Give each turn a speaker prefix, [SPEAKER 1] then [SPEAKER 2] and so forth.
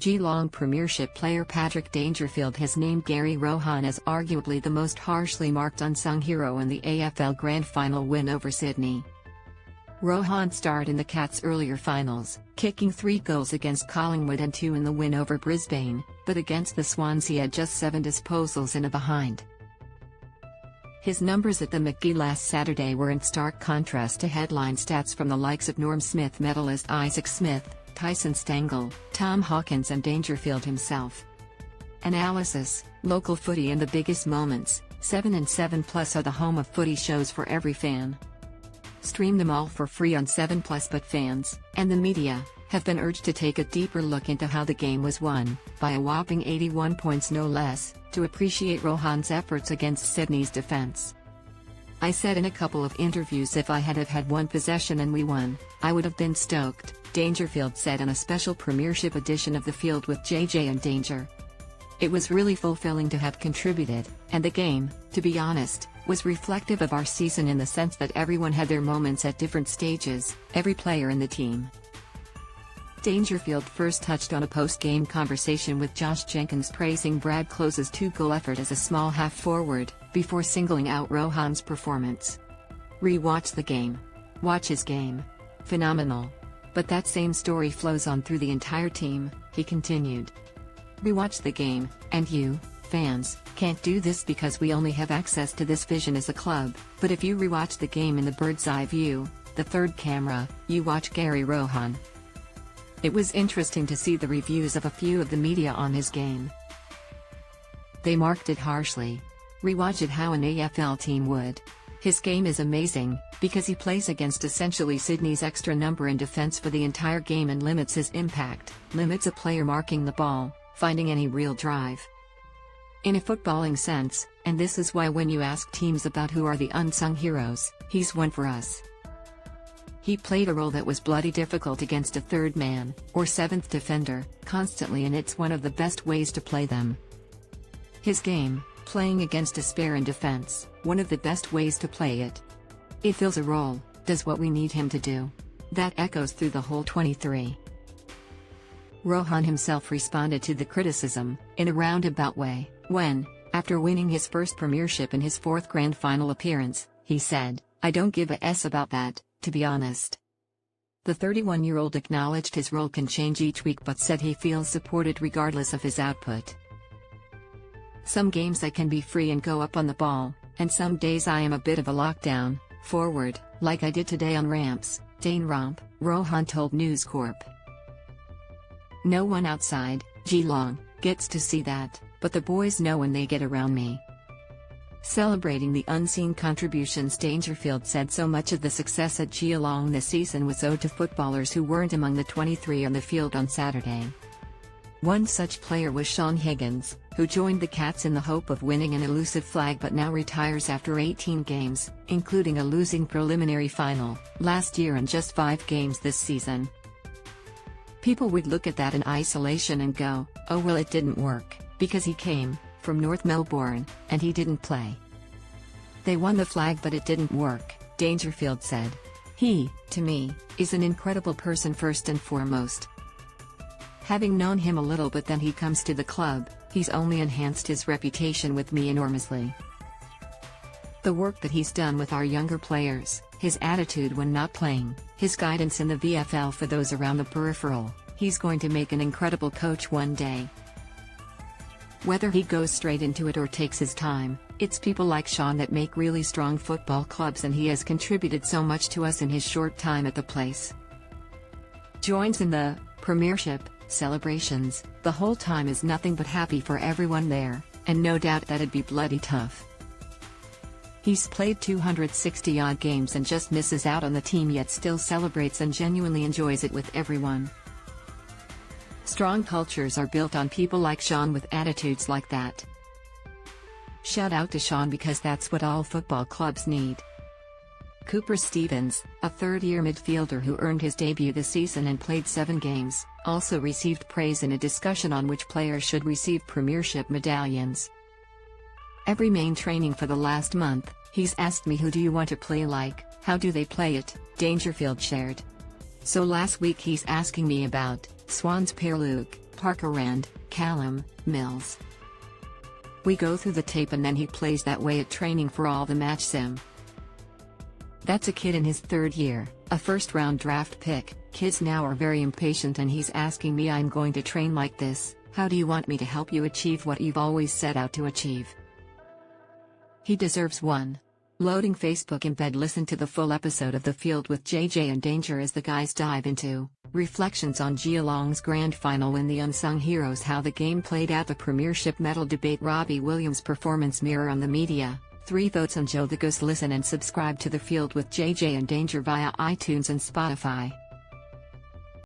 [SPEAKER 1] Geelong premiership player Patrick Dangerfield has named Gary Rohan as arguably the most harshly marked unsung hero in the AFL Grand Final win over Sydney. Rohan starred in the Cats' earlier finals, kicking 3 goals against Collingwood and 2 in the win over Brisbane, but against the Swans he had just 7 disposals and a behind. His numbers at the McGee last Saturday were in stark contrast to headline stats from the likes of Norm Smith medalist Isaac Smith, Tyson Stengle, Tom Hawkins and Dangerfield himself. Analysis: local footy and the biggest moments. 7 and 7 Plus are the home of footy shows for every fan. Stream them all for free on 7 Plus, but fans, and the media, have been urged to take a deeper look into how the game was won, by a whopping 81 points no less, to appreciate Rohan's efforts against Sydney's defence. "I said in a couple of interviews if I had had one possession and we won, I would have been stoked," Dangerfield said in a special premiership edition of The Field with JJ and Danger. "It was really fulfilling to have contributed, and the game, to be honest, was reflective of our season in the sense that everyone had their moments at different stages, every player in the team." Dangerfield first touched on a post-game conversation with Josh Jenkins praising Brad Close's 2-goal effort as a small half-forward, before singling out Rohan's performance. "Rewatch the game. Watch his game. Phenomenal. But that same story flows on through the entire team," he continued. "Rewatch the game, and you, fans, can't do this because we only have access to this vision as a club, but if you rewatch the game in the bird's eye view, the third camera, you watch Gary Rohan." It was interesting to see the reviews of a few of the media on his game. They marked it harshly. "Rewatch it how an AFL team would. His game is amazing, because he plays against essentially Sydney's extra number in defence for the entire game and limits his impact, limits a player marking the ball, finding any real drive. In a footballing sense, and this is why when you ask teams about who are the unsung heroes, he's one for us. He played a role that was bloody difficult against a third man, or seventh defender, constantly, and it's one of the best ways to play them. His game, playing against a spare in defense, one of the best ways to play it. It fills a role, does what we need him to do. That echoes through the whole 23. Rohan himself responded to the criticism, in a roundabout way, when, after winning his first premiership in his 4th grand final appearance, he said, "I don't give a s about that, to be honest." The 31-year-old acknowledged his role can change each week but said he feels supported regardless of his output. "Some games I can be free and go up on the ball, and some days I am a bit of a lockdown forward, like I did today on ramps, Dane Romp," Rohan told News Corp. "No one outside Geelong gets to see that, but the boys know when they get around me." Celebrating the unseen contributions, Dangerfield said so much of the success at Geelong this season was owed to footballers who weren't among the 23 on the field on Saturday. One such player was Shaun Higgins, who joined the Cats in the hope of winning an elusive flag but now retires after 18 games, including a losing preliminary final last year and just 5 games this season. People would look at that in isolation and go, "Oh well, it didn't work, because he came from North Melbourne, and he didn't play. They won the flag but it didn't work," Dangerfield said. "He, to me, is an incredible person first and foremost. Having known him a little bit then he comes to the club, he's only enhanced his reputation with me enormously. The work that he's done with our younger players, his attitude when not playing, his guidance in the VFL for those around the peripheral, he's going to make an incredible coach one day. Whether he goes straight into it or takes his time, it's people like Shaun that make really strong football clubs, and he has contributed so much to us in his short time at the place." Joins in the premiership celebrations. "The whole time is nothing but happy for everyone there, and no doubt that'd be bloody tough. He's played 260-odd games and just misses out on the team, yet still celebrates and genuinely enjoys it with everyone. Strong cultures are built on people like Shaun with attitudes like that. Shout out to Shaun because that's what all football clubs need." Cooper Stevens, a third-year midfielder who earned his debut this season and played 7 games, also received praise in a discussion on which players should receive premiership medallions. "Every main training for the last month, he's asked me who do you want to play like, how do they play it," Dangerfield shared. "So last week he's asking me about Swans pair Luke, Parker Rand, Callum, Mills. We go through the tape and then he plays that way at training for all the match sim. That's a kid in his third year, a first-round draft pick. Kids now are very impatient and he's asking me, I'm going to train like this, how do you want me to help you achieve what you've always set out to achieve? He deserves one. Loading Facebook embed. Listen to the full episode of The Field with JJ and Danger as the guys dive into reflections on Geelong's grand final win, the unsung heroes, how the game played out, the premiership medal debate, Robbie Williams' performance mirror on the media, 3 votes on Joe the Goose. Listen and subscribe to The Field with JJ and Danger via iTunes and Spotify.